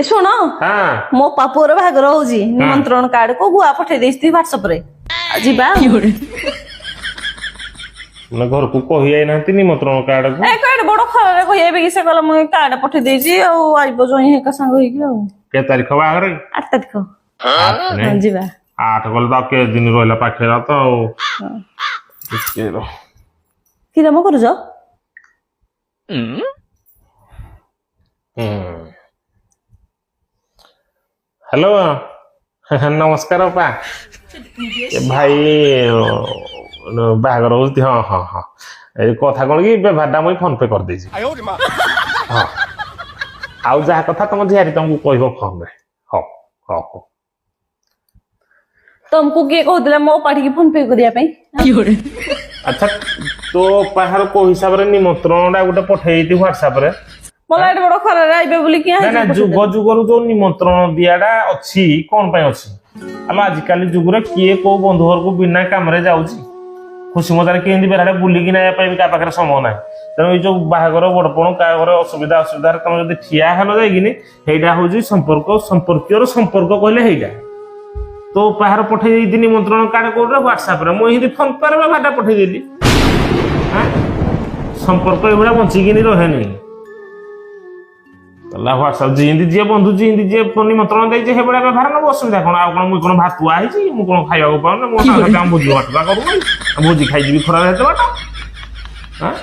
ए सुन हाँ मो पापुर बाहागर होजी निमंत्रण कार्ड को गुआ पठे देइछि व्हाट्सएप रे जिबा मैं घर को कही आई नांती निमंत्रण कार्ड को ए कार्ड बड़ खरारे कहिबे कि से कहला मैं कार्ड पठे देइछि आ आइबो जोई हेका संग होई कि आ के तारीख बाहर 8 तारिख हां जिबा 8 गल तो के दिन रहला पाखेरा तो कि दम करू जो हेलो नमस्कार अपा भाई बाहागर हो हाँ हाँ हाँ कथा कौन कि व्यवहार मुझे फोन पे कर देछि हाँ आउ जहा कथा तुम झियारी तुमको कहबो फोन रे हो हो हो तुमको के कहदिला मो पाठी की फोन पे करिया पई अच्छा तो बाहर को हिसाब रे निमंत्रण गोटे पठेई व्हाट्सएप रे मला एट बड़ खरारे आइबे बोली कि ना ना जुग जुगरु जो निमंत्रण दियाडा अछि कोन पय अछि आलो आज काली जुग रे किए को बंधु घर को बिना काम रे जाउछि खुशी मजार केंदी बेराडे बुली कि ना पाई का पाखरे समय ना तेणु जो बाहागर बड़पण का घर असुविधा असुविधा तुम जब ठिया हेलो जाइकिनी हेइडा होजी संपर्क संपर्कीयर संपर्क कहले हेइडा तो बाहर पठे दी निमंत्रण कार्ड कोड व्हाट्सएप रे मोहि फोन पर बाटा पठे देली हां संपर्क एबडा बंचिकिनी रहे नहीं तला व्हाट्सएप जींदी जे बंधु जींदी जे निमंत्रण दे जे हेबडा व्यवहार न असुविधा कोन आ कोन मु कोन भातुआ आइछि मु कोन खाइबा को पाउन मु काम बुझी बाटा करू बुझी खाइ जीबी खरा हेते बाटा हां